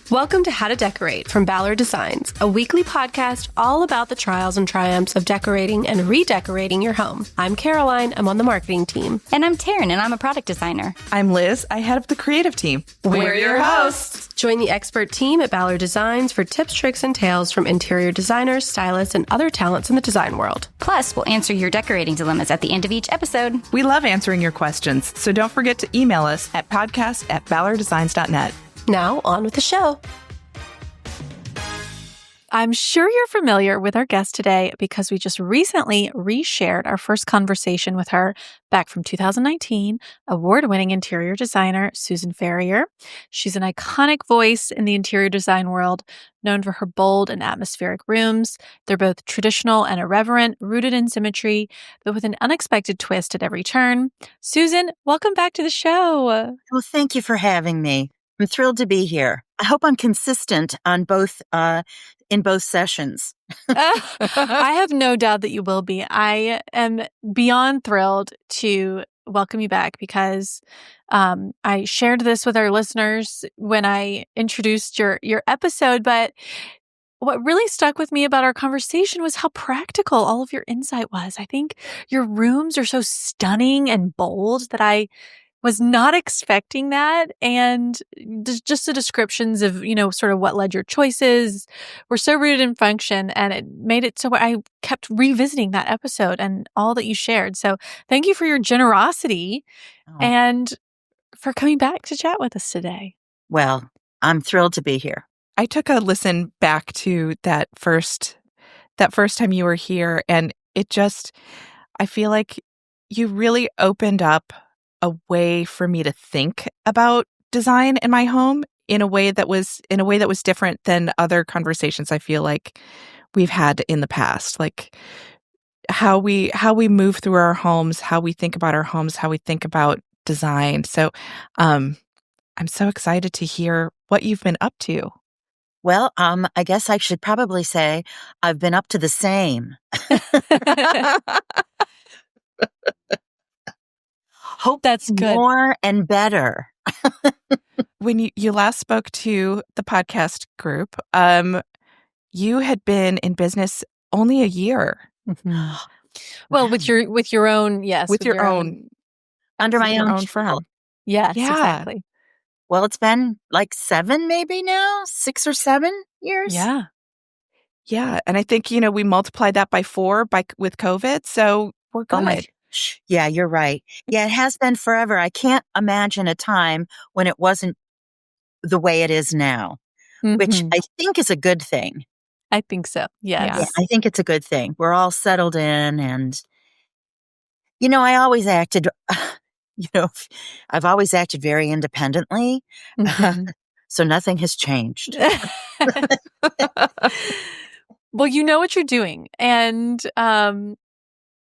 Welcome to How to Decorate from Ballard Designs, a weekly podcast all about the trials and triumphs of decorating and redecorating your home. I'm Caroline. I'm on the marketing team. And I'm Taryn, and I'm a product designer. I'm Liz. I head up the creative team. We're your hosts. Join the expert team at Ballard Designs for tips, tricks, and tales from interior designers, stylists, and other talents in the design world. Plus, we'll answer your decorating dilemmas at the end of each episode. We love answering your questions, so don't forget to email us at podcast@ballarddesigns.net. Now, on with the show. I'm sure you're familiar with our guest today because we just recently reshared our first conversation with her back from 2019, award-winning interior designer Susan Ferrier. She's an iconic voice in the interior design world, known for her bold and atmospheric rooms. They're both traditional and irreverent, rooted in symmetry, but with an unexpected twist at every turn. Susan, welcome back to the show. Well, thank you for having me. I'm thrilled to be here. I hope I'm consistent on both, in both sessions. I have no doubt that you will be. I am beyond thrilled to welcome you back because I shared this with our listeners when I introduced your episode, but what really stuck with me about our conversation was how practical all of your insight was. I think your rooms are so stunning and bold that I was not expecting that. And just the descriptions of, sort of what led your choices were so rooted in function. And it made it so I kept revisiting that episode and all that you shared. So thank you for your generosity and for coming back to chat with us today. Well, I'm thrilled to be here. I took a listen back to that first time you were here, and I feel like you really opened up a way for me to think about design in my home in a way that was different than other conversations I feel like we've had in the past. Like how we move through our homes, how we think about our homes, how we think about design. So I'm so excited to hear what you've been up to. Well, I guess I should probably say I've been up to the same. Hope that's good. More and better. When you last spoke to the podcast group, you had been in business only a year. Mm-hmm. Well, with your own, yes, with your own under my own firm. Yes, yeah. Exactly. Well, it's been like 7, maybe now, 6 or 7 years. Yeah. Yeah. And I think, we multiplied that by 4 with COVID. So we're good. Oh my gosh. Yeah, you're right. Yeah, it has been forever. I can't imagine a time when it wasn't the way it is now, which I think is a good thing. I think so. Yes. Yeah, I think it's a good thing. We're all settled in and, I always acted, I've always acted very independently. Mm-hmm. So nothing has changed. Well, you know what you're doing. And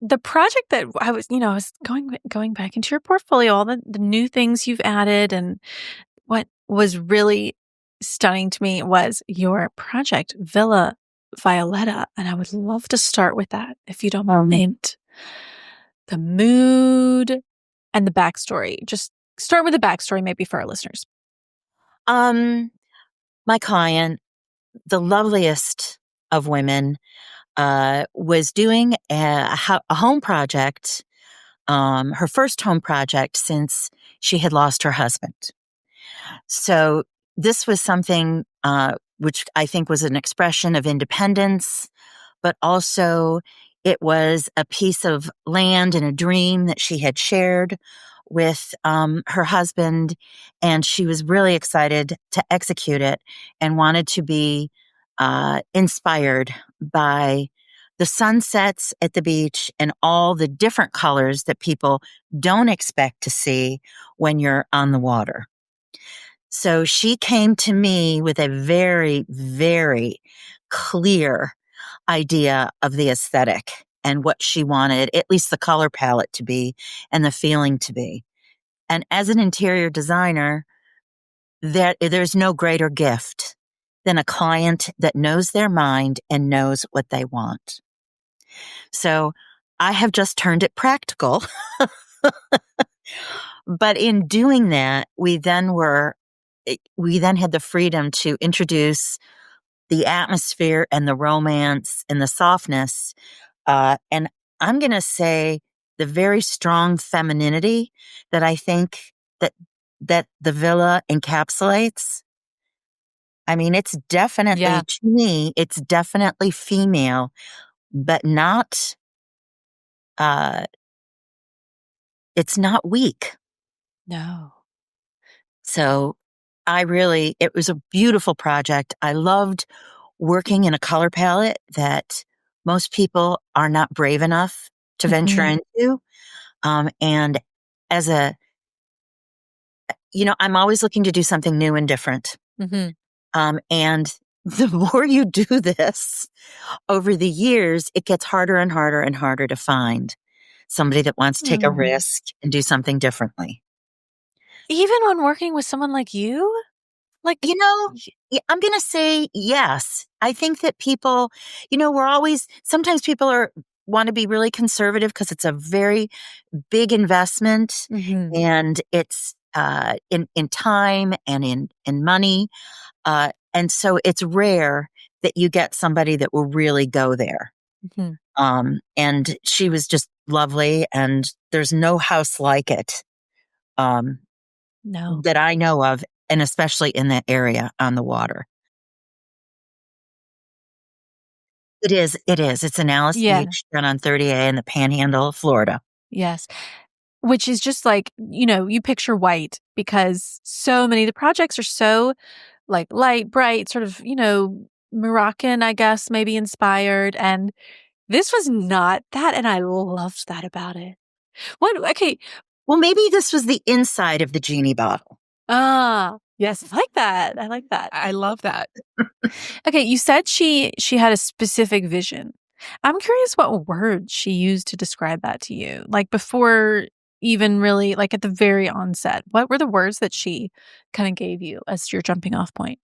the project that I was going back into your portfolio, all the new things you've added, and what was really stunning to me was your project, Villa Violetta. And I would love to start with that, if you don't mind. The mood and the backstory. Just start with the backstory, maybe for our listeners. My client, the loveliest of women, was doing a home project, her first home project since she had lost her husband. So this was something which I think was an expression of independence, but also it was a piece of land and a dream that she had shared with her husband, and she was really excited to execute it and wanted to be inspired by the sunsets at the beach and all the different colors that people don't expect to see when you're on the water. So she came to me with a very, very clear idea of the aesthetic and what she wanted, at least the color palette to be and the feeling to be. And as an interior designer, there's no greater gift than a client that knows their mind and knows what they want. So I have just turned it practical. But in doing that, we then were we then had the freedom to introduce the atmosphere and the romance and the softness. And I'm going to say the very strong femininity that I think that the villa encapsulates. I mean, it's definitely, to me, it's definitely female, but not, it's not weak. No. So it was a beautiful project. I loved working in a color palette that most people are not brave enough to venture into. And as I'm always looking to do something new and different. And the more you do this over the years, it gets harder and harder and harder to find somebody that wants to take a risk and do something differently. Even when working with someone like you? Like, I'm going to say yes. I think that people, sometimes people want to be really conservative because it's a very big investment and it's in time and in money. And so it's rare that you get somebody that will really go there. And she was just lovely, and there's no house like it that I know of, and especially in that area on the water. It is. It's in Alice Beach down on 30A in the Panhandle of Florida. Yes. Which is just like, you picture white because so many of the projects are so like light, bright, sort of, Moroccan, I guess, maybe inspired. And this was not that. And I loved that about it. Okay. Well, maybe this was the inside of the genie bottle. Ah, yes. I like that. I love that. Okay. You said she had a specific vision. I'm curious what words she used to describe that to you. Like before even really, like at the very onset, what were the words that she kind of gave you as your jumping off point?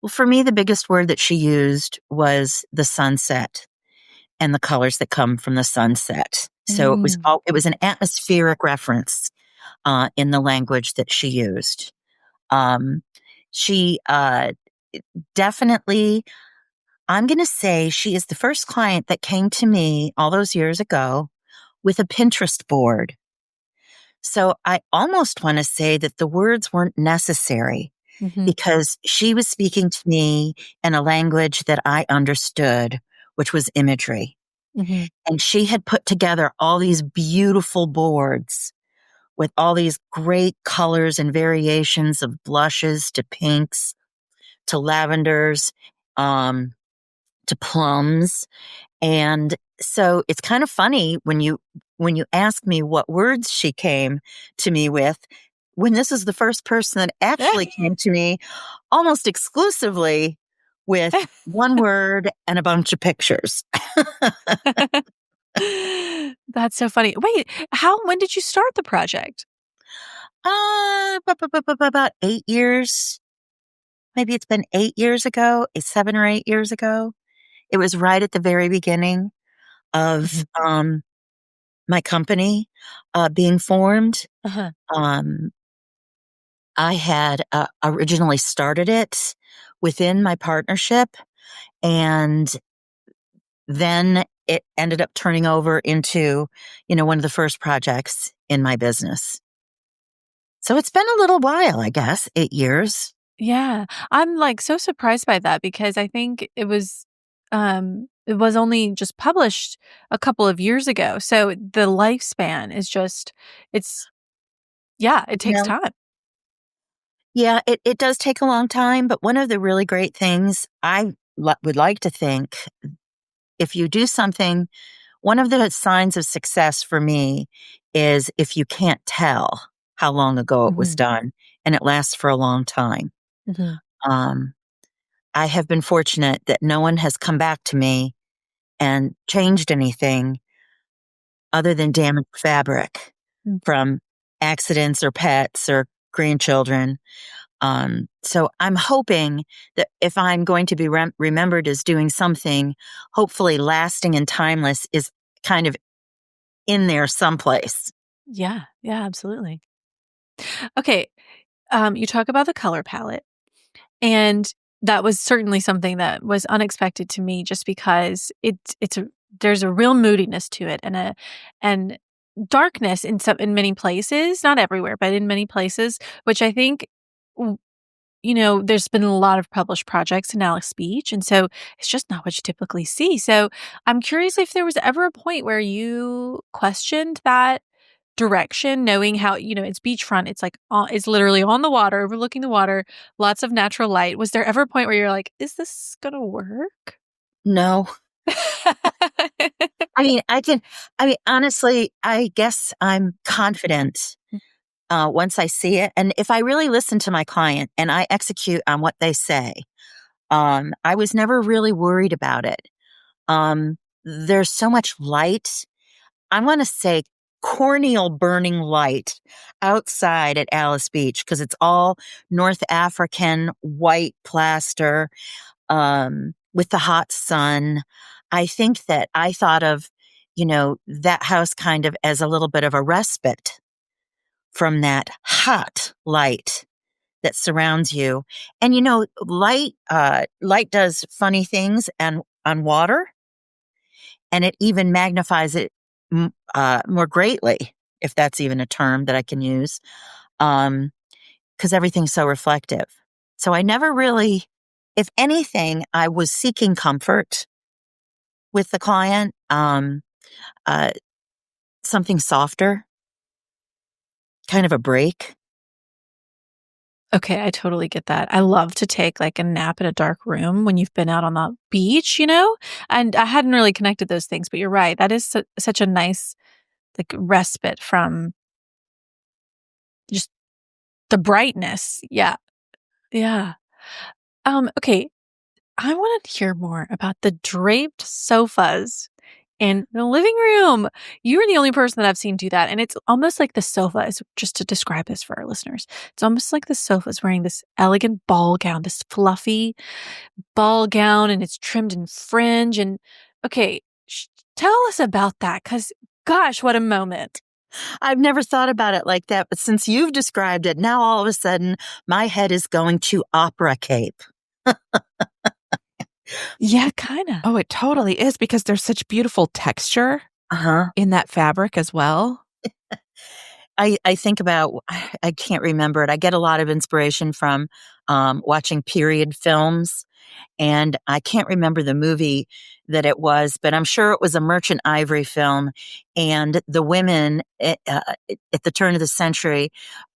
Well, for me, the biggest word that she used was the sunset and the colors that come from the sunset. So it was an atmospheric reference in the language that she used. She definitely, I'm going to say she is the first client that came to me all those years ago with a Pinterest board. So I almost want to say that the words weren't necessary because she was speaking to me in a language that I understood, which was imagery. And she had put together all these beautiful boards with all these great colors and variations of blushes to pinks to lavenders to plums. And so it's kind of funny when you ask me what words she came to me with, when this is the first person that actually came to me almost exclusively with one word and a bunch of pictures. That's so funny. Wait, when did you start the project? About 8 years. Maybe it's been 8 years ago, 7 or 8 years ago. It was right at the very beginning of my company being formed. I had originally started it within my partnership, and then it ended up turning over into, one of the first projects in my business. So it's been a little while, I guess, 8 years. Yeah. I'm like so surprised by that because I think it was only just published a couple of years ago. So the lifespan is just, it takes time. Yeah, it does take a long time. But one of the really great things I would like to think, if you do something, one of the signs of success for me is if you can't tell how long ago it was done and it lasts for a long time. I have been fortunate that no one has come back to me and changed anything other than damaged fabric from accidents or pets or grandchildren. So I'm hoping that if I'm going to be remembered as doing something hopefully lasting and timeless is kind of in there someplace. Yeah, absolutely. Okay. You talk about the color palette. And that was certainly something that was unexpected to me, just because there's a real moodiness to it, and darkness in many places, not everywhere, but in many places, which I think there's been a lot of published projects in Alex Beach, and so it's just not what you typically see. So I'm curious if there was ever a point where you questioned that direction, knowing how, it's beachfront. It's like, it's literally on the water, overlooking the water, lots of natural light. Was there ever a point where you're like, is this going to work? No. Honestly, I guess I'm confident once I see it. And if I really listen to my client and I execute on what they say, I was never really worried about it. There's so much light. I want to say corneal burning light outside at Alice Beach, because it's all North African white plaster with the hot sun. I think that I thought of, that house kind of as a little bit of a respite from that hot light that surrounds you. And, light does funny things on water, and it even magnifies it more greatly, if that's even a term that I can use, because everything's so reflective. So I never really, if anything, I was seeking comfort with the client, something softer, kind of a break. Okay, I totally get that. I love to take like a nap in a dark room when you've been out on the beach, and I hadn't really connected those things, but you're right. That is such a nice like respite from just the brightness. Yeah. Yeah. Okay. I want to hear more about the draped sofas in the living room. You are the only person that I've seen do that. And it's almost like the sofa is, just to describe this for our listeners, it's almost like the sofa is wearing this elegant ball gown, this fluffy ball gown, and it's trimmed in fringe. And okay, tell us about that, because gosh, what a moment. I've never thought about it like that, but since you've described it, now all of a sudden my head is going to opera cape. Yeah, kind of. Oh, it totally is, because there's such beautiful texture in that fabric as well. I think about, I can't remember it. I get a lot of inspiration from watching period films, and I can't remember the movie that it was, but I'm sure it was a Merchant Ivory film. And the women at the turn of the century,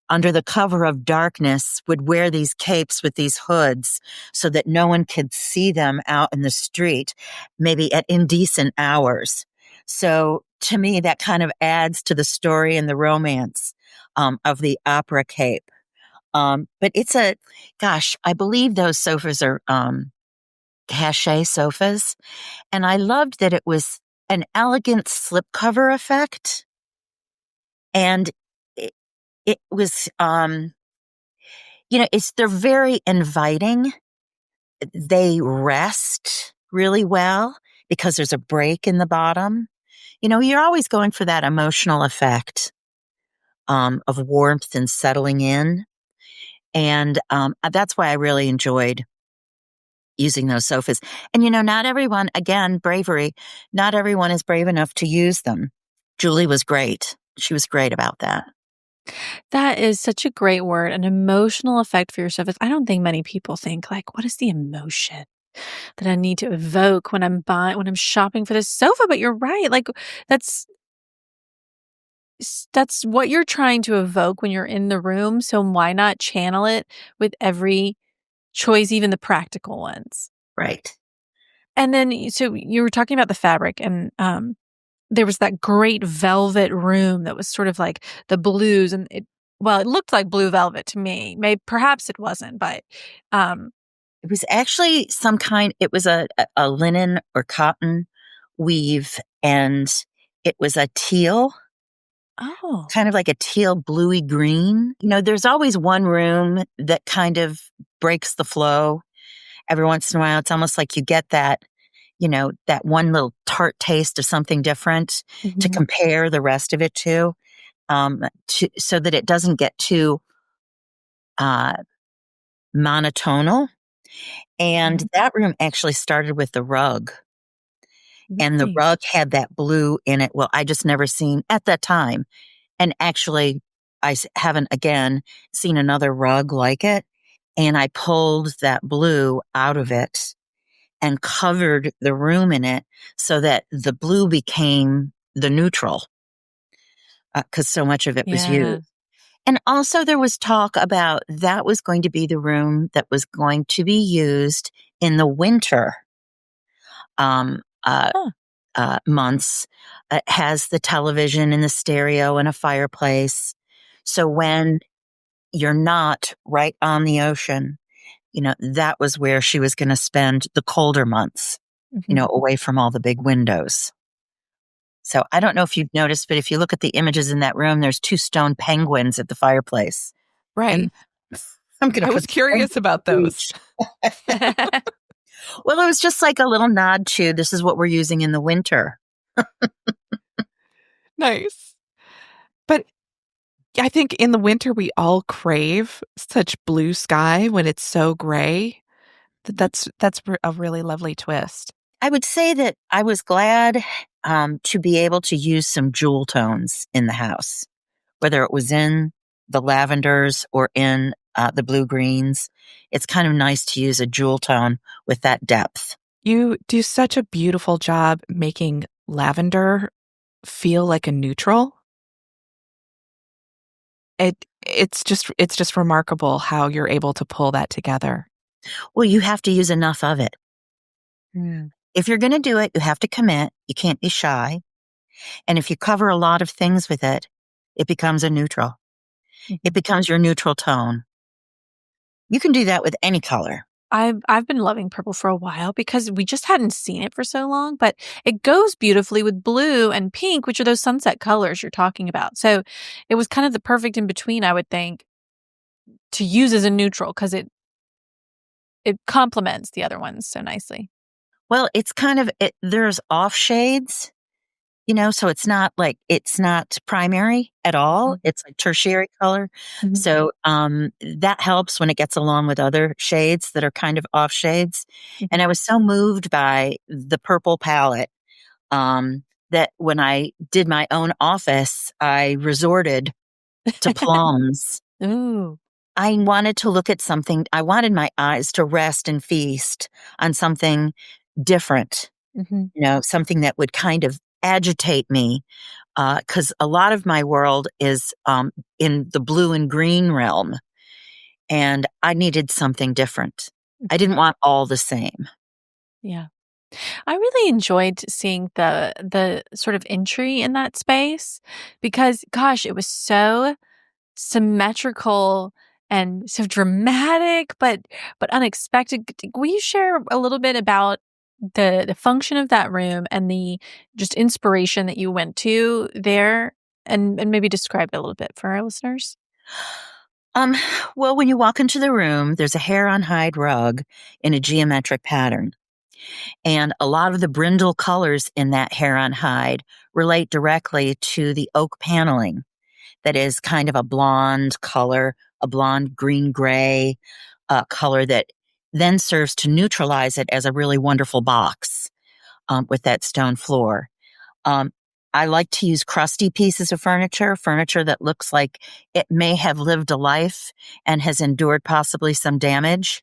under the cover of darkness, would wear these capes with these hoods so that no one could see them out in the street, maybe at indecent hours. So to me, that kind of adds to the story and the romance of the opera cape. But it's I believe those sofas are cachet sofas. And I loved that it was an elegant slipcover effect. And it was, they're very inviting. They rest really well because there's a break in the bottom. You're always going for that emotional effect of warmth and settling in. And that's why I really enjoyed using those sofas. And, not everyone, again, bravery, not everyone is brave enough to use them. Julie was great. She was great about that. That is such a great word, an emotional effect for your sofas. I don't think many people think like, what is the emotion that I need to evoke when I'm shopping for this sofa? But you're right. Like that's what you're trying to evoke when you're in the room. So why not channel it with every choice, even the practical ones? Right. And then, so you were talking about the fabric, and there was that great velvet room that was sort of like the blues, and it looked like blue velvet to me. Maybe perhaps it wasn't, but it was actually it was a linen or cotton weave, and it was a teal. Oh. Kind of like a teal bluey green. There's always one room that kind of breaks the flow. Every once in a while, it's almost like you get that, that one little tart taste of something different to compare the rest of it to, so that it doesn't get too monotonal. And that room actually started with the rug. And the Nice. rug had that blue in it. Well, I just never seen at that time. And actually, haven't again seen another rug like it. And I pulled that blue out of it and covered the room in it so that the blue became the neutral because so much of it was Yeah. used. And also, there was talk about that was going to be the room that was going to be used in the winter um, uh, months. It has the television and the stereo and a fireplace. So when you're not right on the ocean, that was where she was going to spend the colder months, away from all the big windows. So I don't know if you've noticed, but if you look at the images in that room, there's 2 stone penguins at the fireplace. Right. And I'm going to I was curious about those. Well, it was just like a little nod to this is what we're using in the winter. Nice. But I think in the winter, we all crave such blue sky when it's so gray. That's a really lovely twist. I would say that I was glad to be able to use some jewel tones in the house, whether it was in the lavenders or in the blue greens. It's kind of nice to use a jewel tone with that depth. You do such a beautiful job making lavender feel like a neutral. It's just remarkable how you're able to pull that together. Well, you have to use enough of it. If you're going to do it, you have to commit. You can't be shy. And if you cover a lot of things with it, it becomes a neutral. It becomes your neutral tone. You can do that with any color. I've been loving purple for a while because we just hadn't seen it for so long, but it goes beautifully with blue and pink, which are those sunset colors you're talking about. So it was kind of the perfect in between, I would think, to use as a neutral because it complements the other ones so nicely. Well, it's kind of there's off shades, so it's not primary at all. It's like tertiary color. So that helps when it gets along with other shades that are kind of off shades. And I was so moved by the purple palette that when I did my own office, I resorted to plums. Ooh. I wanted to look at something. I wanted my eyes to rest and feast on something different, something that would kind of agitate me. Because a lot of my world is in the blue and green realm, and I needed something different. I didn't want all the same. Yeah. I really enjoyed seeing the sort of entry in that space because, gosh, it was so symmetrical and so dramatic, but unexpected. Will you share a little bit about the function of that room and the just inspiration that you went to there, and maybe describe it a little bit for our listeners? Well, when you walk into the room, there's a hair on hide rug in a geometric pattern. And a lot of the brindle colors in that hair on hide relate directly to the oak paneling that is kind of a blonde color, a blonde green gray color that then serves to neutralize it as a really wonderful box with that stone floor. I like to use crusty pieces of furniture that looks like it may have lived a life and has endured possibly some damage.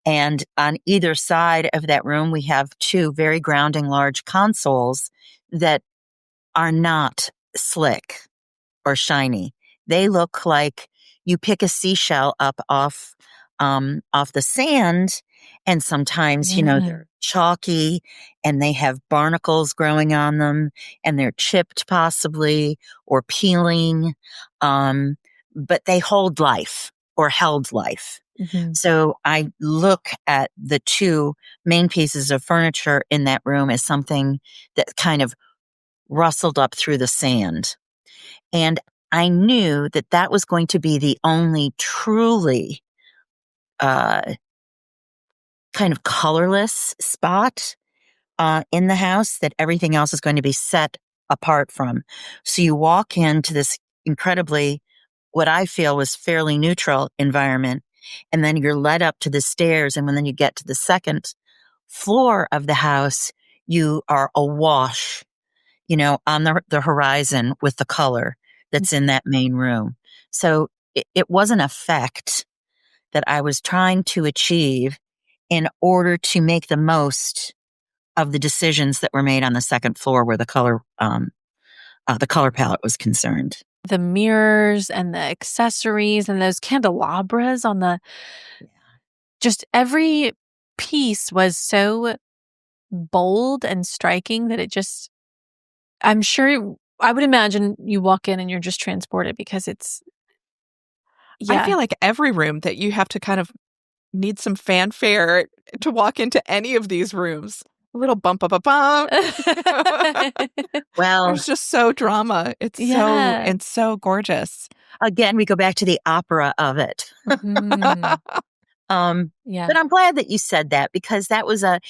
And on either side of that room, we have 2 very grounding large consoles that are not slick or shiny. They look like you pick a seashell up off the sand, and sometimes, they're chalky and they have barnacles growing on them and they're chipped possibly or peeling. But they hold life or held life. So I look at the 2 main pieces of furniture in that room as something that kind of rustled up through the sand. And I knew that that was going to be the only truly kind of colorless spot in the house that everything else is going to be set apart from. So you walk into this incredibly, what I feel was fairly neutral environment, And then you're led up to the stairs. And when then you get to the second floor of the house, you are awash, on the horizon with the color that's in that main room. So it was an effect that I was trying to achieve in order to make the most of the decisions that were made on the second floor where the color palette was concerned. The mirrors and the accessories and those candelabras on just every piece was so bold and striking that I'm sure, I would imagine you walk in and you're just transported because I feel like every room that you have to kind of need some fanfare to walk into any of these rooms. A little bump, up, bump. Well, there's just so drama. It's so gorgeous. Again, we go back to the opera of it. But I'm glad that you said that, because that was I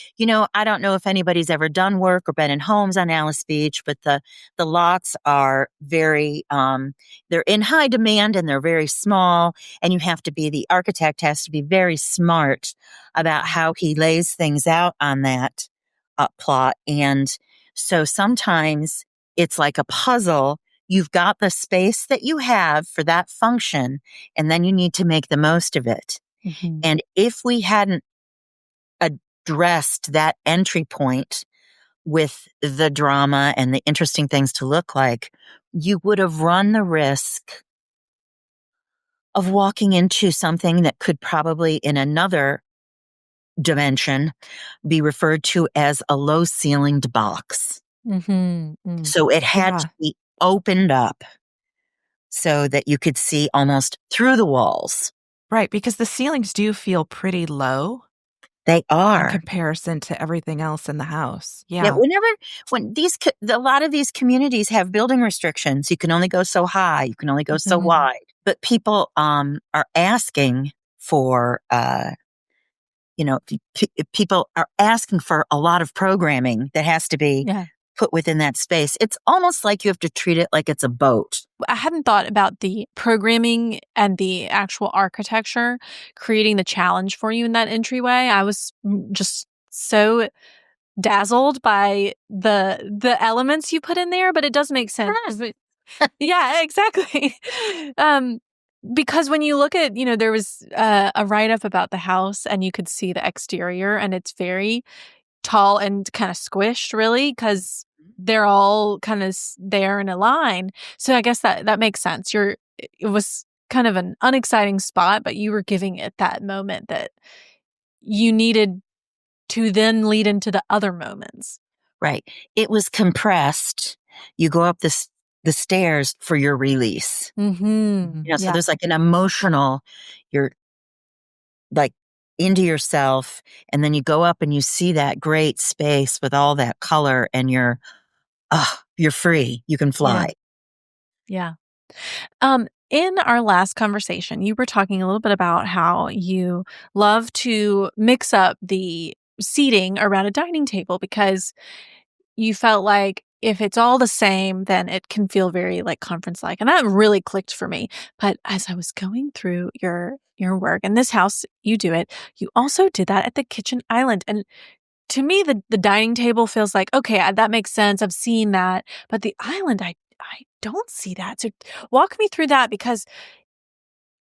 don't know if anybody's ever done work or been in homes on Alice Beach, but the lots are very, they're in high demand and they're very small, and the architect has to be very smart about how he lays things out on that plot. And so sometimes it's like a puzzle. You've got the space that you have for that function, and then you need to make the most of it. Mm-hmm. And if we hadn't addressed that entry point with the drama and the interesting things to look like, you would have run the risk of walking into something that could probably, in another dimension, be referred to as a low-ceilinged box. Mm-hmm. So it had to be opened up so that you could see almost through the walls. Right, because the ceilings do feel pretty low. They are. In comparison to everything else in the house. Yeah. When a lot of these communities have building restrictions, you can only go so high, you can only go so wide. But people are asking for, people are asking for a lot of programming that has to be put within that space. It's almost like you have to treat it like it's a boat. I hadn't thought about the programming and the actual architecture creating the challenge for you in that entryway. I was just so dazzled by the elements you put in there, but it does make sense. Yeah, exactly. Because when you look at, there was a write-up about the house and you could see the exterior, and it's very tall and kind of squished, really, because they're all kind of there in a line. So I guess that makes sense. It was kind of an unexciting spot, but you were giving it that moment that you needed to then lead into the other moments. Right. It was compressed. You go up the stairs for your release. Mm-hmm. So there's like an emotional, you're like into yourself, and then you go up and you see that great space with all that color, and you're free. You can fly. Yeah. In our last conversation, you were talking a little bit about how you love to mix up the seating around a dining table because you felt like if it's all the same, then it can feel very like conference-like. And that really clicked for me. But as I was going through your work, in this house, you do it. You also did that at the kitchen island. And to me, the dining table feels like, okay, that makes sense. I've seen that. But the island, I don't see that. So walk me through that, because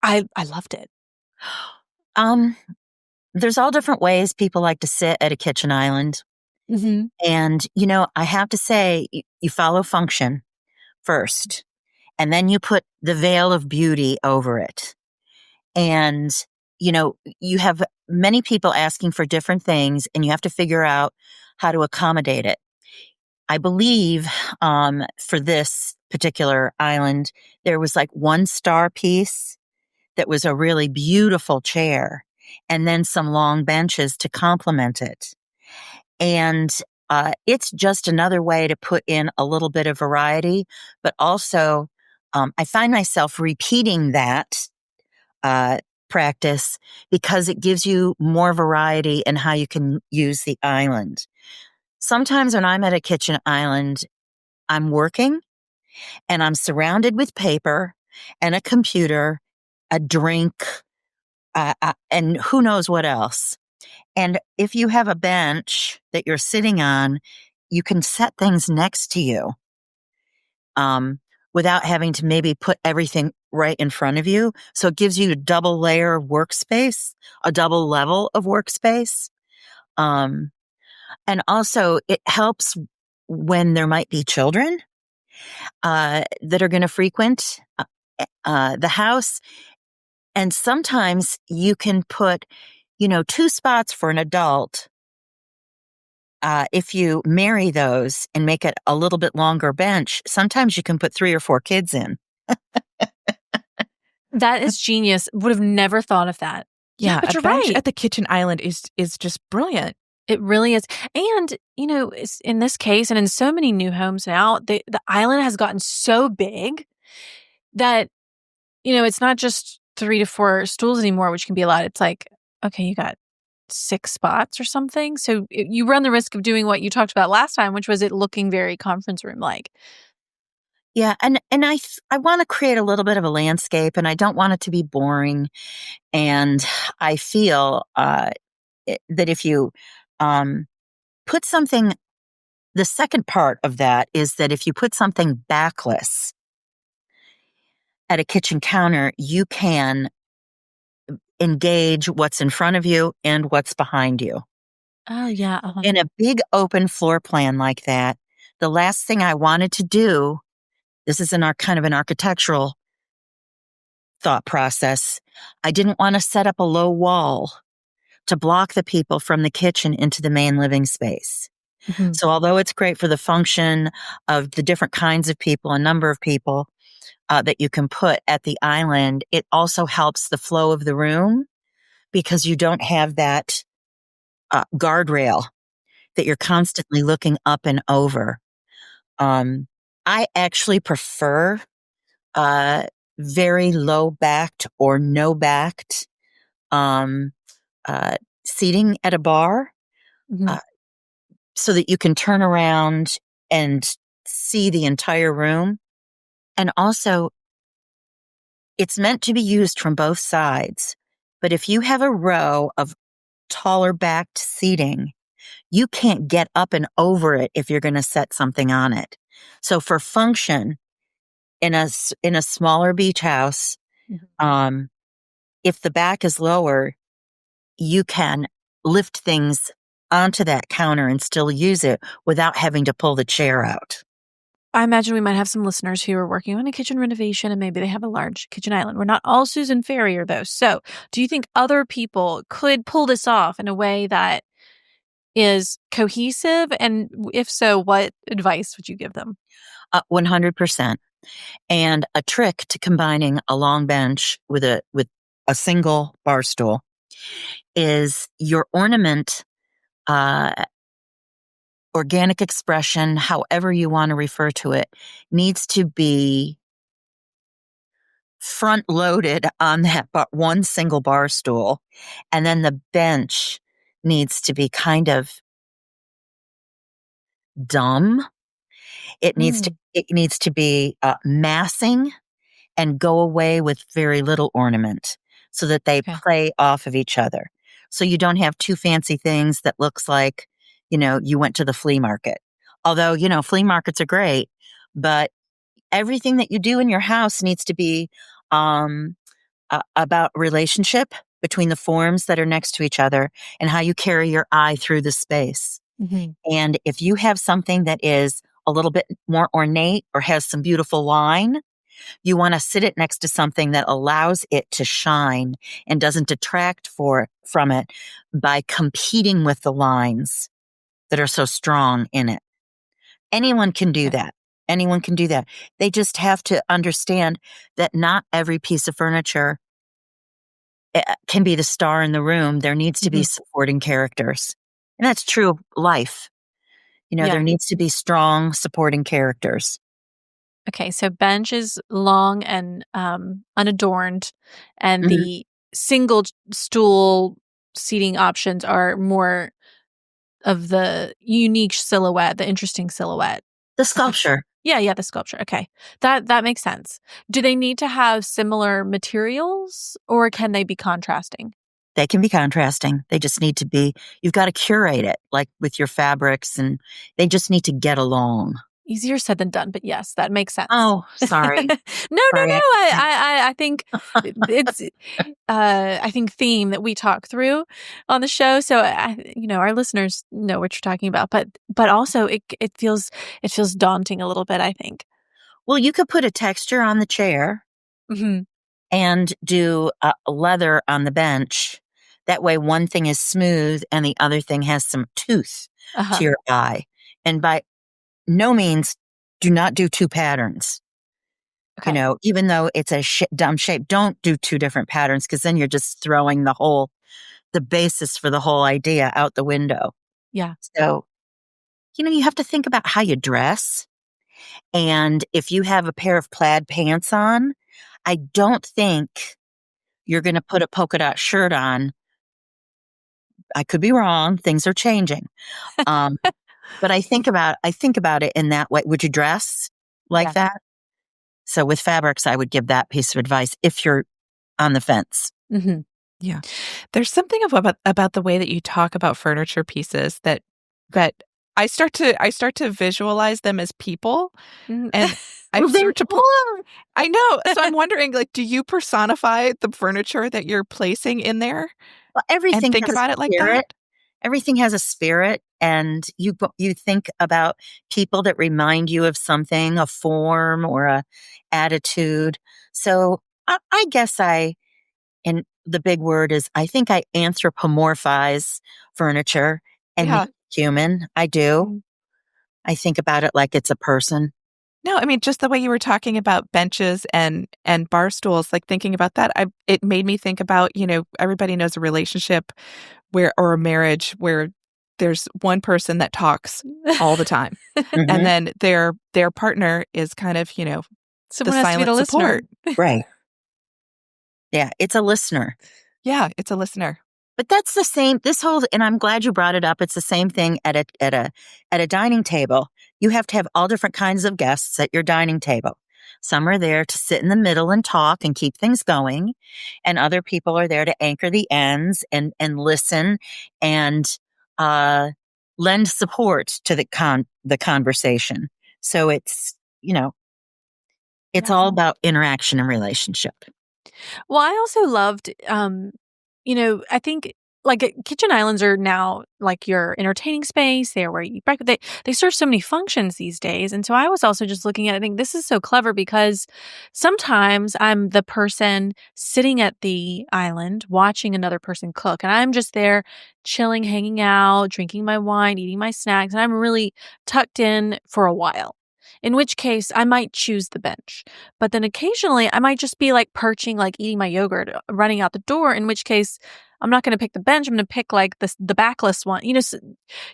I loved it. There's all different ways people like to sit at a kitchen island. Mm-hmm. And, I have to say, you follow function first, and then you put the veil of beauty over it. And, you have many people asking for different things, and you have to figure out how to accommodate it. I believe for this particular island, there was like one star piece that was a really beautiful chair, and then some long benches to complement it. And it's just another way to put in a little bit of variety, but also I find myself repeating that practice because it gives you more variety in how you can use the island. Sometimes when I'm at a kitchen island, I'm working and I'm surrounded with paper and a computer, a drink, and who knows what else. And if you have a bench that you're sitting on, you can set things next to you without having to maybe put everything right in front of you. So it gives you a double layer of workspace, a double level of workspace. And also it helps when there might be children that are going to frequent the house. And sometimes you can put, 2 spots for an adult. If you marry those and make it a little bit longer bench, sometimes you can put 3 or 4 kids in. That is genius. Would have never thought of that. Yeah, but a you're bench right. at the kitchen island is just brilliant. It really is. And, in this case and in so many new homes now, the island has gotten so big that, it's not just 3 to 4 stools anymore, which can be a lot. It's like, okay, you got 6 spots or something. So you run the risk of doing what you talked about last time, which was it looking very conference room like. Yeah, and I want to create a little bit of a landscape, and I don't want it to be boring. And I feel that if you put something, the second part of that is that if you put something backless at a kitchen counter, you can engage what's in front of you and what's behind you. Oh, yeah. In a big open floor plan like that, the last thing I wanted to do, this is kind of an architectural thought process. I didn't want to set up a low wall to block the people from the kitchen into the main living space. Mm-hmm. So although it's great for the function of the different kinds of people, a number of people that you can put at the island, it also helps the flow of the room because you don't have that guardrail that you're constantly looking up and over. I actually prefer very low backed or no backed seating at a bar Mm-hmm. so that you can turn around and see the entire room. And also, it's meant to be used from both sides. But if you have a row of taller backed seating, you can't get up and over it if you're going to set something on it. So for function in a smaller beach house, Mm-hmm. if the back is lower, you can lift things onto that counter and still use it without having to pull the chair out. I imagine we might have some listeners who are working on a kitchen renovation and maybe they have a large kitchen island. We're not all Susan Ferrier, though. So do you think other people could pull this off in a way that is cohesive? And if so, what advice would you give them? 100%. And a trick to combining a long bench with a single bar stool is your ornament, organic expression, however you want to refer to it, needs to be front loaded on that one single bar stool. And then the bench needs to be kind of dumb. It needs to be massing and go away with very little ornament so that they play off of each other. So you don't have too fancy things that looks like, you went to the flea market. Although, flea markets are great, but everything that you do in your house needs to be about relationship between the forms that are next to each other and how you carry your eye through the space. Mm-hmm. And if you have something that is a little bit more ornate or has some beautiful line, you want to sit it next to something that allows it to shine and doesn't detract from it by competing with the lines that are so strong in it. Anyone can do that. Anyone can do that. They just have to understand that not every piece of furniture can be the star in the room. There needs to be supporting characters. And that's true of life. There needs to be strong supporting characters. Okay, so bench is long and unadorned, and the single stool seating options are more of the unique silhouette, the interesting silhouette. The sculpture. Yeah, the sculpture. Okay. That makes sense. Do they need to have similar materials or can they be contrasting? They can be contrasting. They just need to be, you've got to curate it, like with your fabrics, and they just need to get along. Easier said than done, but yes, that makes sense. Oh, sorry. No. Sorry. I think it's I think theme that we talk through on the show. So our listeners know what you're talking about, but also it feels daunting a little bit, I think. Well, you could put a texture on the chair Hmm. and do a leather on the bench. That way, one thing is smooth and the other thing has some tooth Uh-huh. to your eye. And by no means, do not do two patterns. Okay. Even though it's a dumb shape, don't do two different patterns because then you're just throwing the basis for the whole idea out the window. Yeah. So, you have to think about how you dress. And if you have a pair of plaid pants on, I don't think you're going to put a polka dot shirt on. I could be wrong. Things are changing. Um, but I think about it in that way. Would you dress like Yeah. that? So with fabrics, I would give that piece of advice if you're on the fence. Mm-hmm. Yeah. There's something about the way that you talk about furniture pieces that I start to visualize them as people, and I Well, they start to are. I know. So I'm wondering, like, do you personify the furniture that you're placing in there Well, and everything think has about a it like spirit. that? Everything has a spirit, and you think about people that remind you of something, a form or a attitude. So I guess and the big word is, I think I anthropomorphize furniture and make Yeah. it human. I do. Mm-hmm. I think about it like it's a person. No, I mean, just the way you were talking about benches and bar stools, like thinking about that, it made me think about, everybody knows a relationship or a marriage where there's one person that talks all the time. And Mhm. then their partner is kind of, the Someone has to be the silent listener. support. Right. Yeah, it's a listener. Yeah, it's a listener. But that's the same, and I'm glad you brought it up. It's the same thing at a dining table. You have to have all different kinds of guests at your dining table. Some are there to sit in the middle and talk and keep things going. And other people are there to anchor the ends and listen and, lend support to the conversation. So it's Yeah. all about interaction and relationship. Well, I also loved, I think like kitchen islands are now like your entertaining space. They are where you eat breakfast. They serve so many functions these days. And so I was also just looking at it, I think this is so clever because sometimes I'm the person sitting at the island watching another person cook. And I'm just there chilling, hanging out, drinking my wine, eating my snacks. And I'm really tucked in for a while. In which case, I might choose the bench. But then occasionally, I might just be like perching, like eating my yogurt, running out the door, in which case, I'm not going to pick the bench. I'm going to pick like the backless one.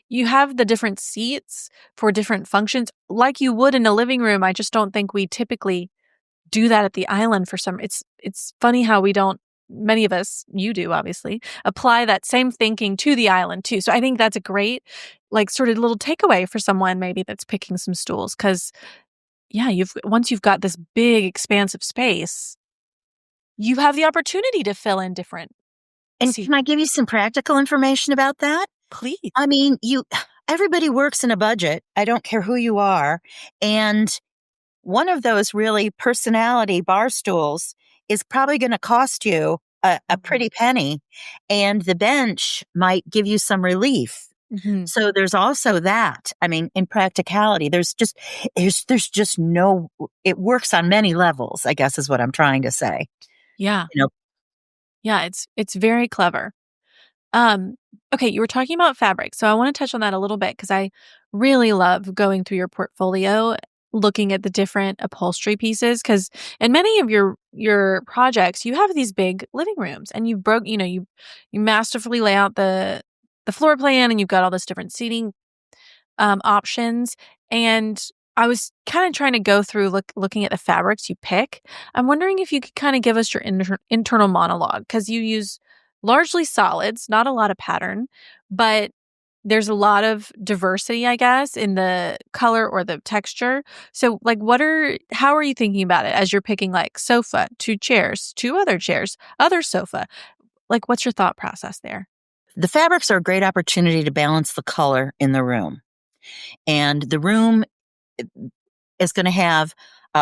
You have the different seats for different functions like you would in a living room. I just don't think we typically do that at the island for some. It's funny how we don't, many of us, you do obviously, apply that same thinking to the island too. So I think that's a great like sort of little takeaway for someone maybe that's picking some stools because yeah, once you've got this big expansive space, you have the opportunity to fill in different And seats. can I give you some practical information about that? Please. I mean, everybody works in a budget. I don't care who you are. And one of those really personality bar stools is probably going to cost you a pretty penny. And the bench might give you some relief. Mm-hmm. So there's also that. I mean, in practicality, there's just no, it works on many levels, I guess is what I'm trying to say. Yeah. You know, Yeah, it's very clever. Okay, you were talking about fabric, so I want to touch on that a little bit because I really love going through your portfolio, looking at the different upholstery pieces. Because in many of your projects, you have these big living rooms, and you masterfully lay out the floor plan, and you've got all this different seating options. And I was kind of trying to go through looking at the fabrics you pick. I'm wondering if you could kind of give us your internal monologue because you use largely solids, not a lot of pattern, but there's a lot of diversity, I guess, in the color or the texture. So like how are you thinking about it as you're picking like sofa, 2 chairs, 2 other chairs, other sofa? Like what's your thought process there? The fabrics are a great opportunity to balance the color in the room. And the room is going to have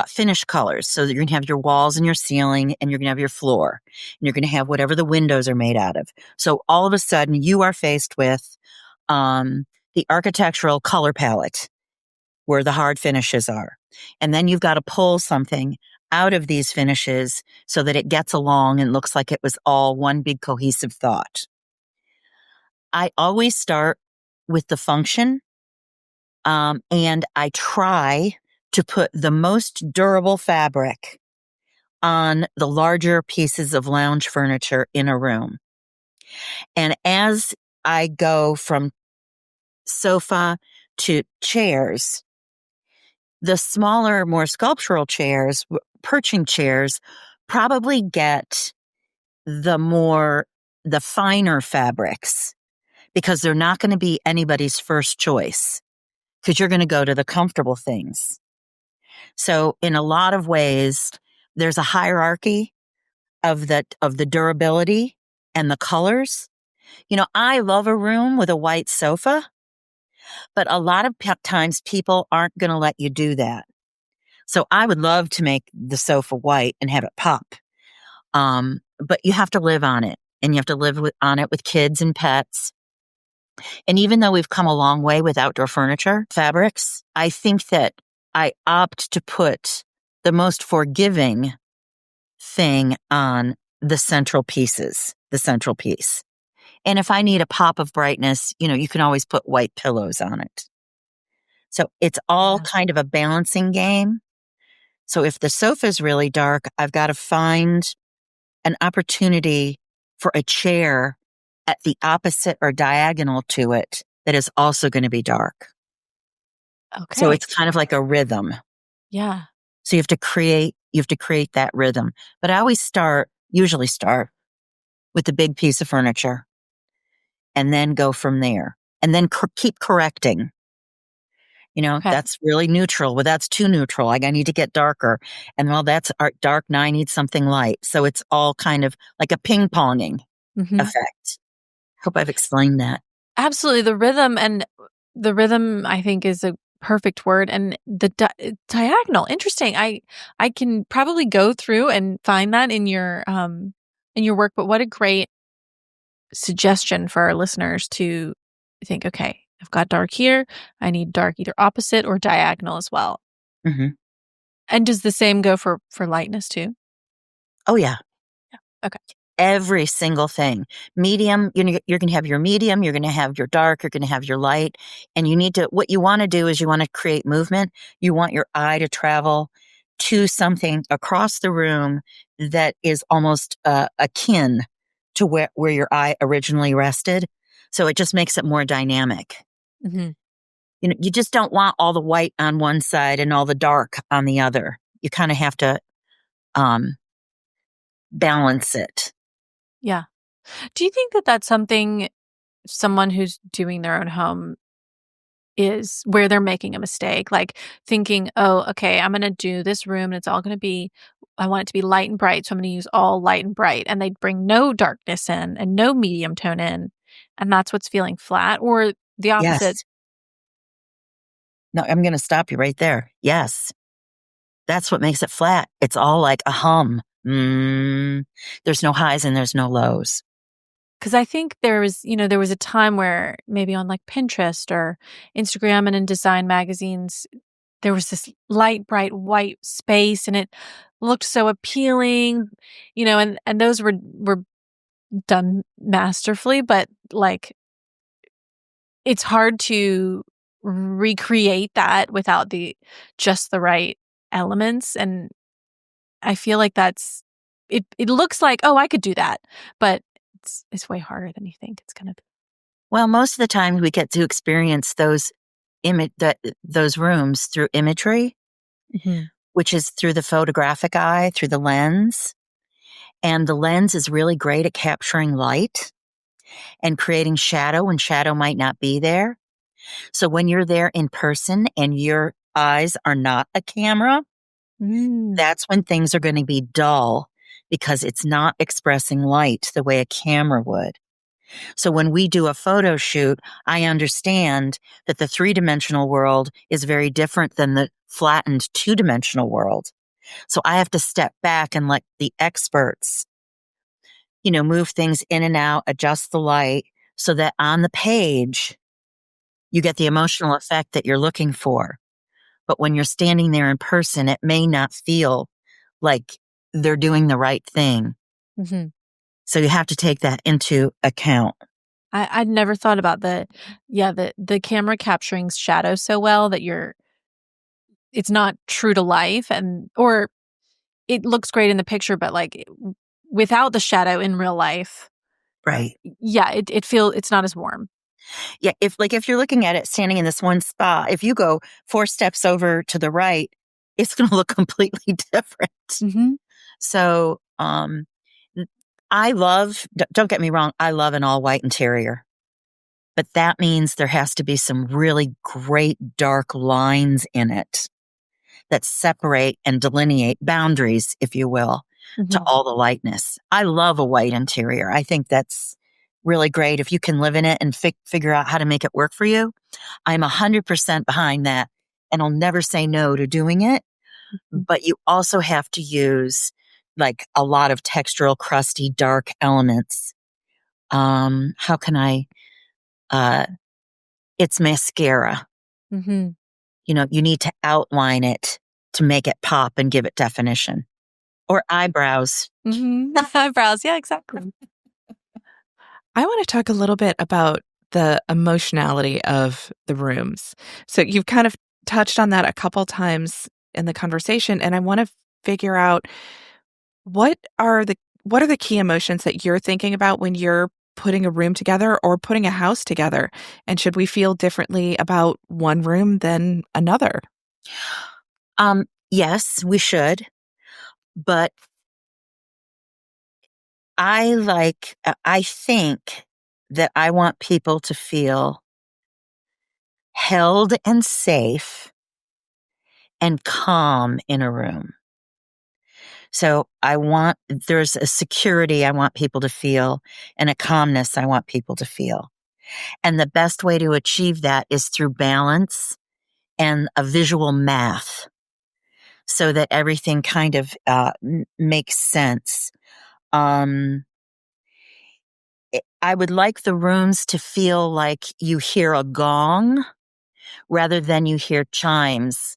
finished colors. So that you're going to have your walls and your ceiling, and you're going to have your floor, and you're going to have whatever the windows are made out of. So all of a sudden, you are faced with the architectural color palette where the hard finishes are. And then you've got to pull something out of these finishes so that it gets along and looks like it was all one big cohesive thought. I always start with the function, and I try to put the most durable fabric on the larger pieces of lounge furniture in a room. And as I go from sofa to chairs, the smaller, more sculptural chairs, perching chairs, probably get the finer fabrics because they're not going to be anybody's first choice because you're going to go to the comfortable things. So in a lot of ways, there's a hierarchy of the durability and the colors. I love a room with a white sofa, but a lot of times people aren't going to let you do that. So I would love to make the sofa white and have it pop. But you have to live on it, and you have to live on it with kids and pets. And even though we've come a long way with outdoor furniture fabrics, I think that I opt to put the most forgiving thing on the central piece. And if I need a pop of brightness, you can always put white pillows on it. So it's all kind of a balancing game. So if the sofa is really dark, I've got to find an opportunity for a chair at the opposite or diagonal to it that is also going to be dark. Okay. So it's kind of like a rhythm. Yeah. So you have to create that rhythm. But I usually start with the big piece of furniture and then go from there and then keep correcting. Okay. That's really neutral. Well, that's too neutral. I need to get darker. And that's dark. Now I need something light. So it's all kind of like a ping-ponging effect. Hope I've explained that. Absolutely. The rhythm, I think, is a perfect word. And the diagonal, interesting. I can probably go through and find that in your work, but what a great suggestion for our listeners to think, okay, I've got dark here. I need dark either opposite or diagonal as well. Mm-hmm. And does the same go for lightness too? Oh, yeah. Okay. Every single thing. Medium, you're going to have your medium, you're going to have your dark, you're going to have your light. And what you want to do is you want to create movement. You want your eye to travel to something across the room that is almost akin to where your eye originally rested. So it just makes it more dynamic. Mm-hmm. You just don't want all the white on one side and all the dark on the other. You kind of have to balance it. Yeah. Do you think that that's something someone who's doing their own home is where they're making a mistake? Like thinking, oh, okay, I'm going to do this room and it's all going to be, I want it to be light and bright. So I'm going to use all light and bright. And they bring no darkness in and no medium tone in. And that's what's feeling flat, or the opposite. Yes. No, I'm going to stop you right there. Yes. That's what makes it flat. It's all like a hum. There's no highs and there's no lows. Because I think there was a time where maybe on like Pinterest or Instagram and in design magazines, there was this light, bright white space and it looked so appealing, and those were done masterfully, but like it's hard to recreate that without just the right elements. And I feel like it looks like, oh, I could do that, but it's way harder than you think it's going to be. Well, most of the time we get to experience those rooms through imagery, which is through the photographic eye, through the lens. And the lens is really great at capturing light. and creating shadow when shadow might not be there. So when you're there in person and your eyes are not a camera, that's when things are going to be dull because it's not expressing light the way a camera would. So when we do a photo shoot, I understand that the 3-dimensional world is very different than the flattened 2-dimensional world. So I have to step back and let the experts, move things in and out, adjust the light so that on the page, you get the emotional effect that you're looking for. But when you're standing there in person, it may not feel like they're doing the right thing. Mm-hmm. So you have to take that into account. I'd never thought about the camera capturing shadow so well that it's not true to life, or it looks great in the picture, but like without the shadow in real life, Right. Yeah, it's not as warm. Yeah, if you're looking at it standing in this one spot, if you go 4 steps over to the right, it's going to look completely different. Mm-hmm. So, don't get me wrong, I love an all white interior, but that means there has to be some really great dark lines in it that separate and delineate boundaries, if you will, to all the lightness. I love a white interior. I think that's really great. If you can live in it and figure out how to make it work for you, I'm 100% behind that. And I'll never say no to doing it. But you also have to use like a lot of textural, crusty, dark elements. How can it's mascara. Mm-hmm. You need to outline it to make it pop and give it definition. Or eyebrows. Mm-hmm. Eyebrows. Yeah, exactly. I want to talk a little bit about the emotionality of the rooms. So you've kind of touched on that a couple times in the conversation, and I want to figure out what are the key emotions that you're thinking about when you're putting a room together or putting a house together? And should we feel differently about one room than another? Yes, we should. But I think that I want people to feel held and safe and calm in a room. So there's a security I want people to feel and a calmness I want people to feel. And the best way to achieve that is through balance and a visual math so that everything kind of makes sense. I would like the rooms to feel like you hear a gong rather than you hear chimes,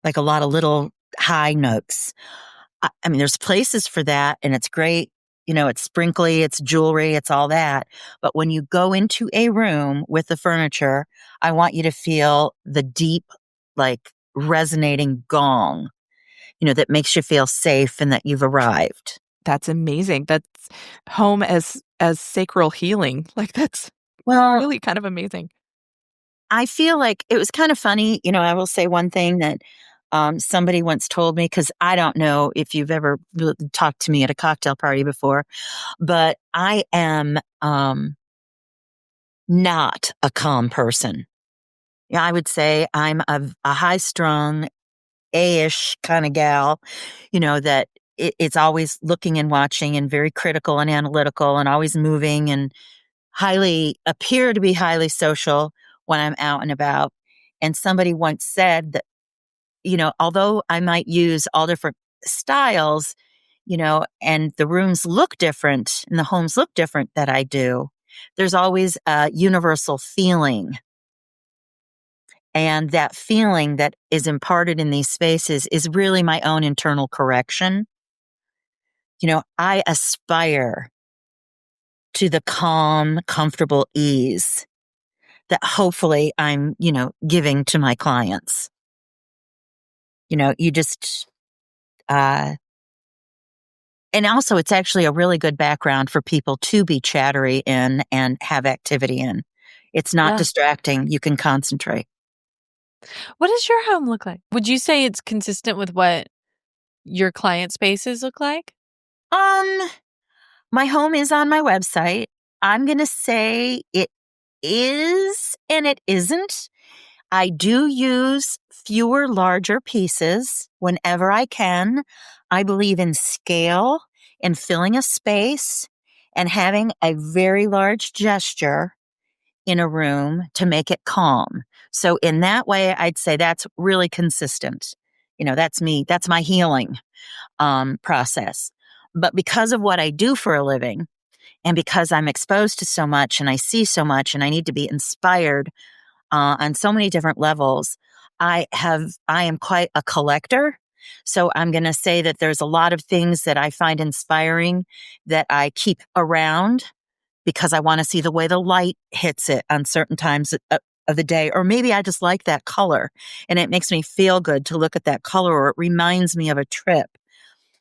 like a lot of little high notes. I mean, there's places for that and it's great. It's sprinkly, it's jewelry, it's all that. But when you go into a room with the furniture, I want you to feel the deep, like resonating gong, that makes you feel safe and that you've arrived. That's amazing. That's home as sacral healing. Like that's really kind of amazing. I feel like it was kind of funny. I will say one thing that somebody once told me, because I don't know if you've ever talked to me at a cocktail party before, but I am not a calm person. Yeah, I would say I'm a high-strung, A-ish kind of gal, that it's always looking and watching and very critical and analytical and always moving and appear to be highly social when I'm out and about. And somebody once said that, although I might use all different styles, and the rooms look different and the homes look different that I do, there's always a universal feeling. And that feeling that is imparted in these spaces is really my own internal correction. I aspire to the calm, comfortable ease that hopefully I'm, giving to my clients. You just, and also it's actually a really good background for people to be chattery in and have activity in. It's not distracting. You can concentrate. What does your home look like? Would you say it's consistent with what your client spaces look like? My home is on my website. I'm going to say it is and it isn't. I do use fewer, larger pieces whenever I can. I believe in scale and filling a space and having a very large gesture in a room to make it calm. So in that way, I'd say that's really consistent. That's me. That's my healing process. But because of what I do for a living and because I'm exposed to so much and I see so much and I need to be inspired on so many different levels, I am quite a collector. So I'm going to say that there's a lot of things that I find inspiring that I keep around because I want to see the way the light hits it on certain times of the day. Or maybe I just like that color and it makes me feel good to look at that color, or it reminds me of a trip.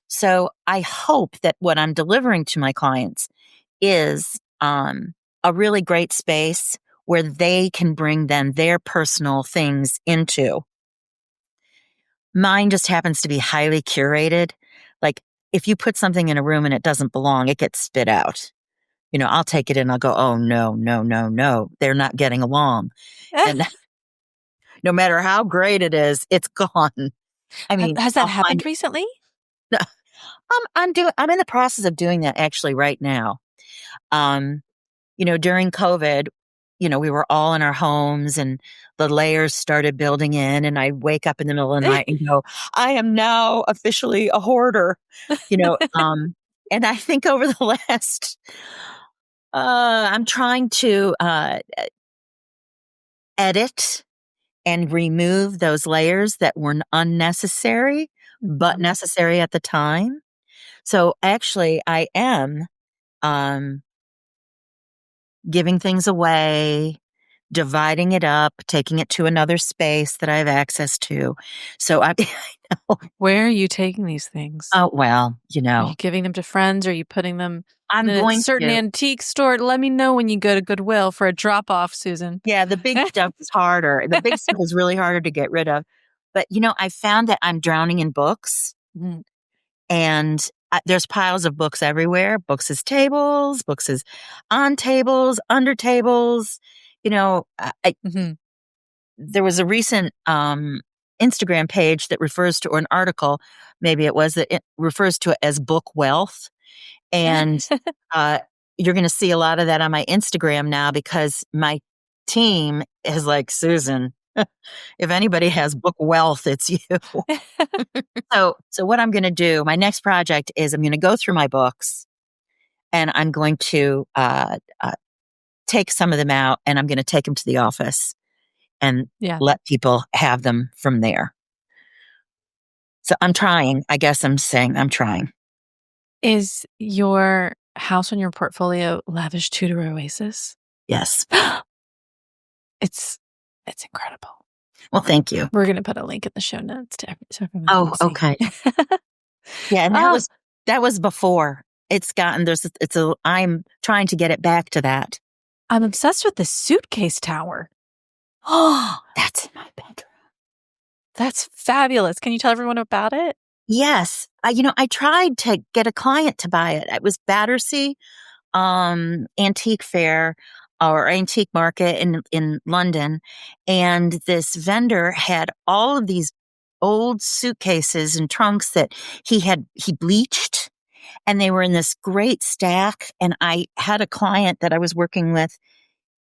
So I hope that what I'm delivering to my clients is a really great space where they can bring then their personal things into. Mine just happens to be highly curated. Like if you put something in a room and it doesn't belong, it gets spit out. I'll take it and I'll go, oh, no, no, no, no. They're not getting along. And no matter how great it is, it's gone. I mean, Has that I'll find happened recently? I'm in the process of doing that actually right now. During COVID, we were all in our homes and the layers started building in, and I'd wake up in the middle of the night and go, I am now officially a hoarder, and I think over the last, I'm trying to edit and remove those layers that were unnecessary, but necessary at the time. So actually I am, giving things away, dividing it up, taking it to another space that I have access to. So I know. Where are you taking these things? Oh, well, Are you giving them to friends? Or are you putting them I'm in a going certain to. antique store? Let me know when you go to Goodwill for a drop off, Susan. Yeah, the big stuff is harder. The big stuff is really harder to get rid of. But, I found that I'm drowning in books, Mhm. and there's piles of books everywhere. Books as tables, books as on tables, under tables. Mhm. There was a recent Instagram page that refers to, or an article, maybe it was, that it refers to it as book wealth. And you're going to see a lot of that on my Instagram now because my team is like, Susan, if anybody has book wealth, it's you. So what I'm going to do, my next project is I'm going to go through my books and I'm going to take some of them out and I'm going to take them to the office and Yeah. let people have them from there. So I'm trying. I guess I'm saying I'm trying. Is your house on your portfolio lavish Tudor Oasis? Yes. It's incredible. Well, thank you. We're going to put a link in the show notes to so everyone Oh, can see. okay. Yeah, and that was before. I'm trying to get it back to that. I'm obsessed with the suitcase tower. Oh, that's in my bedroom. That's fabulous. Can you tell everyone about it? Yes. I tried to get a client to buy it. It was Battersea antique fair or antique market in London. And this vendor had all of these old suitcases and trunks that he bleached, and they were in this great stack. And I had a client that I was working with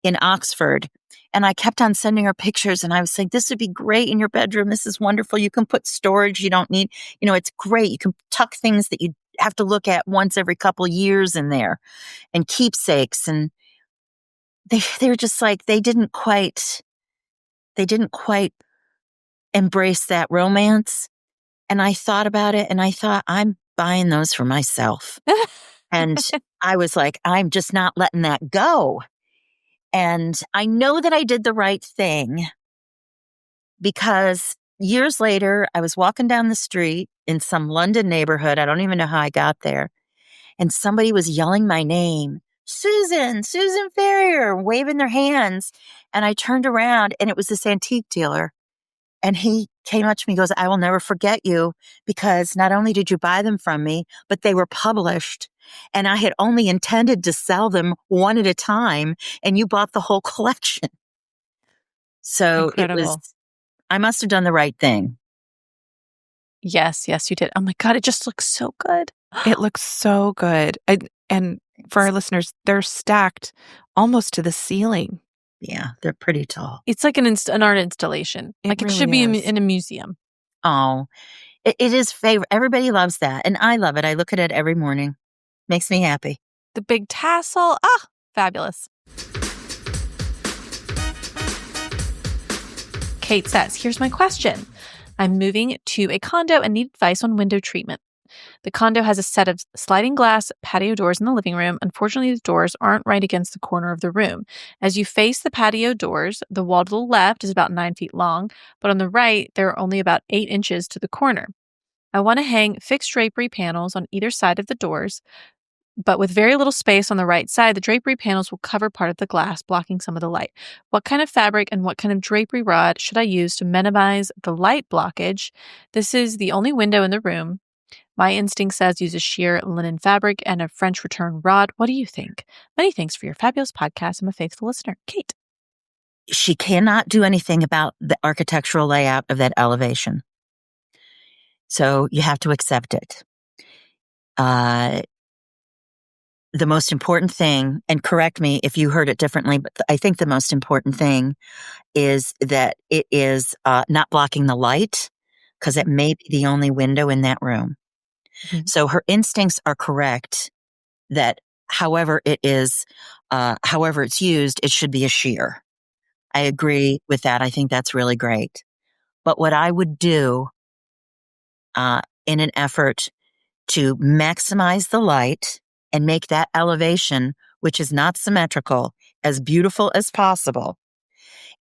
in Oxford, and I kept on sending her pictures, and I was saying, this would be great in your bedroom. This is wonderful. You can put storage you don't need. It's great. You can tuck things that you have to look at once every couple years in there, and keepsakes. And they were just like, they didn't quite embrace that romance. And I thought about it and I thought, I'm buying those for myself. And I was like, I'm just not letting that go. And I know that I did the right thing because years later, I was walking down the street in some London neighborhood. I don't even know how I got there. And somebody was yelling my name, Susan Ferrier, waving their hands. And I turned around and it was this antique dealer. And he came up to me and goes, I will never forget you because not only did you buy them from me, but they were published And I had only intended to sell them one at a time, and you bought the whole collection. So Incredible. I must have done the right thing. Yes, you did. Oh my God, it just looks so good. It looks so good. And for our listeners, they're stacked almost to the ceiling. Yeah, they're pretty tall. It's like an art installation. It Like it really should be is. in a museum. Oh, it is favorite. Everybody loves that. And I love it. I look at it every morning. Makes me happy. The big tassel. Ah, fabulous. Kate says, here's my question. I'm moving to a condo and need advice on window treatment. The condo has a set of sliding glass patio doors in the living room. Unfortunately, the doors aren't right against the corner of the room. As you face the patio doors, the wall to the left is about 9 feet long, but on the right, there are only about 8 inches to the corner. I want to hang fixed drapery panels on either side of the doors, but with very little space on the right side, the drapery panels will cover part of the glass, blocking some of the light. What kind of fabric and what kind of drapery rod should I use to minimize the light blockage? This is the only window in the room. My instinct says use a sheer linen fabric and a French return rod. What do you think? Many thanks for your fabulous podcast. I'm a faithful listener. Kate. She cannot do anything about the architectural layout of that elevation. So you have to accept it. The most important thing, and correct me if you heard it differently, but I think the most important thing is that it is not blocking the light, because it may be the only window in that room. Mm-hmm. So her instincts are correct that however it's used, it should be a sheer. I agree with that. I think that's really great. But what I would do in an effort to maximize the light and make that elevation, which is not symmetrical, as beautiful as possible,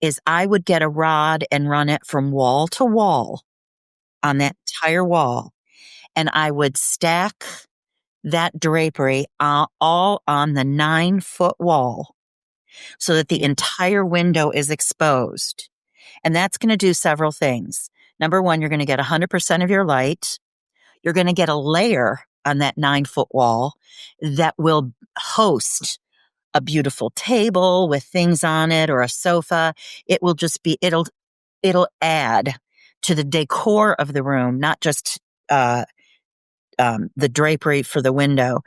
is I would get a rod and run it from wall to wall on that entire wall. And I would stack that drapery all on the 9-foot wall so that the entire window is exposed. And that's going to do several things. Number one, you're going to get 100% of your light. You're going to get a layer on that 9-foot wall that will host a beautiful table with things on it or a sofa. It will just be, it'll add to the decor of the room, not just the drapery for the window.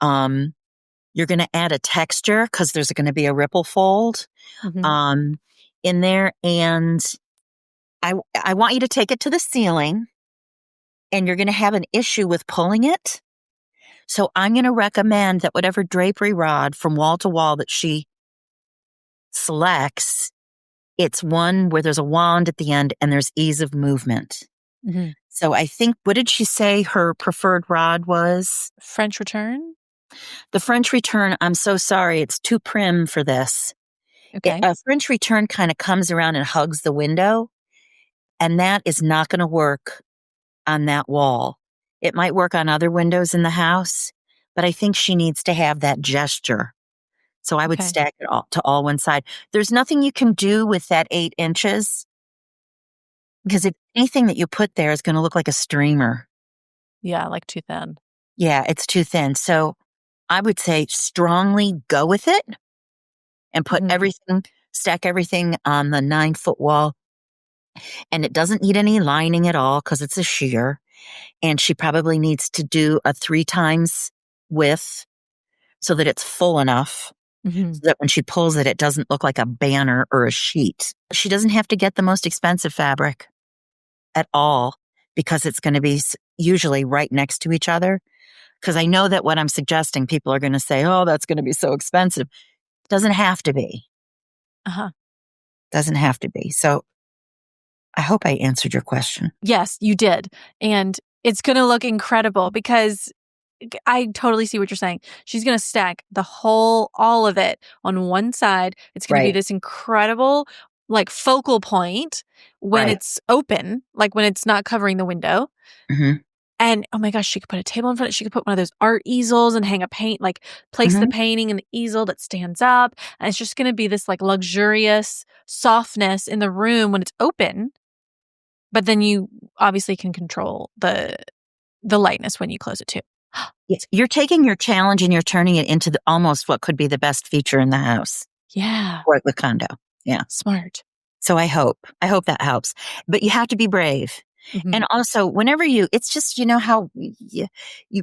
You're going to add a texture because there's going to be a ripple fold in there. And I want you to take it to the ceiling, and you're going to have an issue with pulling it. So I'm going to recommend that whatever drapery rod from wall to wall that she selects, it's one where there's a wand at the end and there's ease of movement. Mm-hmm. So I think, what did she say her preferred rod was? French return? The French return, I'm so sorry, it's too prim for this. Okay. A French return kind of comes around and hugs the window, and that is not going to work on that wall. It might work on other windows in the house, but I think she needs to have that gesture. So I would stack it all to all one side. There's nothing you can do with that 8 inches, because if anything that you put there is going to look like a streamer. Yeah, like too thin. Yeah, it's too thin. So I would say strongly go with it and put stack everything on the 9-foot wall. And it doesn't need any lining at all because it's a sheer. And she probably needs to do a 3 times width so that it's full enough so that when she pulls it, it doesn't look like a banner or a sheet. She doesn't have to get the most expensive fabric at all because it's going to be usually right next to each other. Because I know that what I'm suggesting, people are going to say, oh, that's going to be so expensive. It doesn't have to be. Doesn't have to be. So I hope I answered your question. Yes, you did. And it's going to look incredible because I totally see what you're saying. She's going to stack all of it on one side. It's going to be this incredible, like, focal point when it's open, like when it's not covering the window. And oh my gosh, she could put a table in front of it. She could put one of those art easels and hang a place the painting in the easel that stands up. And it's just going to be this like luxurious softness in the room when it's open. But then you obviously can control the lightness when you close it too. You're taking your challenge and you're turning it into almost what could be the best feature in the house Yeah. or the condo. Yeah. Smart. So I hope that helps. But you have to be brave. Mhm. And also, whenever it's just, you know how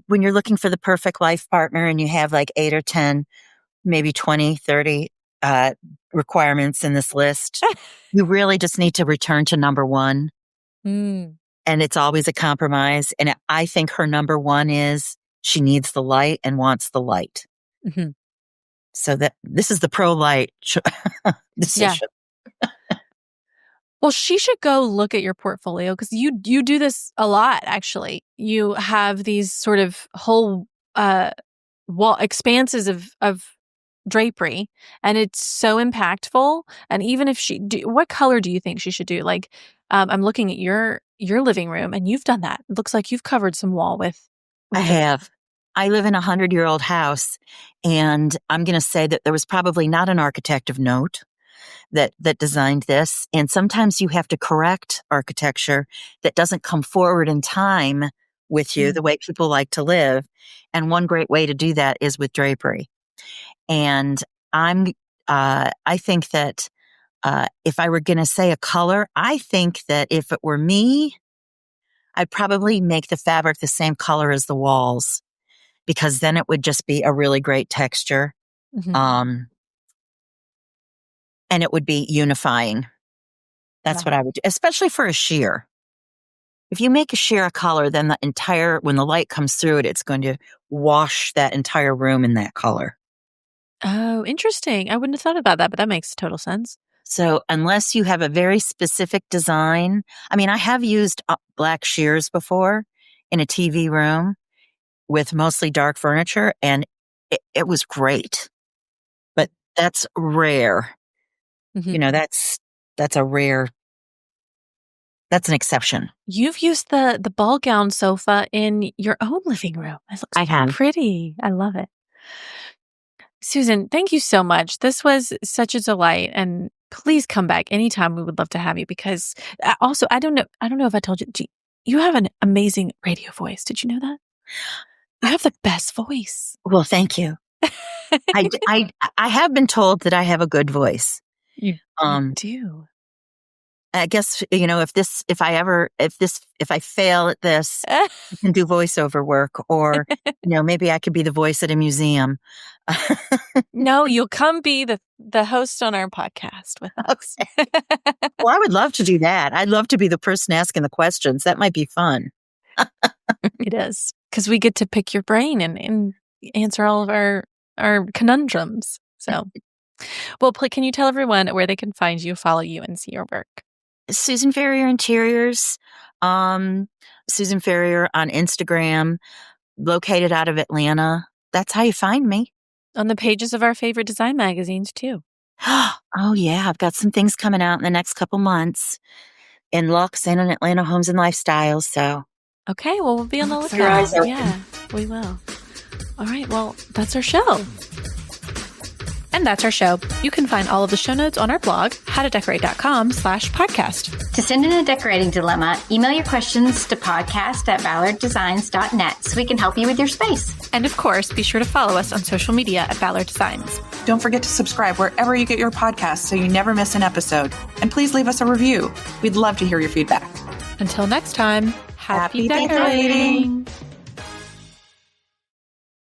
when you're looking for the perfect life partner and you have like 8 or 10, maybe 20, 30 requirements in this list, you really just need to return to number one. Mm. And it's always a compromise. And I think her number one is she needs the light and wants the light. Mm-hmm. So that this is the pro-light decision. Well, she should go look at your portfolio because you do this a lot, actually. You have these sort of whole wall expanses of drapery, and it's so impactful. And even if what color do you think she should do? Like, I'm looking at your living room, and you've done that. It looks like you've covered some wall with I have. I live in a 100-year-old house, and I'm going to say that there was probably not an architect of note that designed this. And sometimes you have to correct architecture that doesn't come forward in time with you the way people like to live. And one great way to do that is with drapery. And I think that if I were going to say a color, I think that if it were me, I'd probably make the fabric the same color as the walls, because then it would just be a really great texture. Mm-hmm. And it would be unifying. That's what I would do, especially for a sheer. If you make a sheer a color, then when the light comes through it, it's going to wash that entire room in that color. Oh, interesting. I wouldn't have thought about that, but that makes total sense. So unless you have a very specific design, I mean, I have used black sheers before in a TV room with mostly dark furniture, and it was great. But that's rare. Mm-hmm. You know, that's an exception. You've used the ball gown sofa in your own living room. It looks so pretty. I love it. Susan, thank you so much. This was such a delight, and please come back anytime. We would love to have you, because also I don't know if I told you, you have an amazing radio voice. Did you know that? You have the best voice. Well, thank you. I have been told that I have a good voice. You do. I guess, you know, if I fail at this, I can do voiceover work, or, you know, maybe I could be the voice at a museum. No, you'll come be the host on our podcast with us. Okay. Well, I would love to do that. I'd love to be the person asking the questions. That might be fun. It is, because we get to pick your brain and answer all of our conundrums. So, well, can you tell everyone where they can find you, follow you, and see your work? Susan Ferrier Interiors, Susan Ferrier on Instagram, located out of Atlanta. That's how you find me. On the pages of our favorite design magazines, too. Oh, yeah. I've got some things coming out in the next couple months in Lux and in Atlanta Homes and Lifestyles. So, okay, well, we'll be on the keep your eyes lookout. open. Yeah, we will. All right, well, that's our show. And that's our show. You can find all of the show notes on our blog, howtodecorate.com/podcast. To send in a decorating dilemma, email your questions to podcast@ballarddesigns.net so we can help you with your space. And of course, be sure to follow us on social media at Ballard Designs. Don't forget to subscribe wherever you get your podcasts so you never miss an episode. And please leave us a review. We'd love to hear your feedback. Until next time, happy Happy decorating.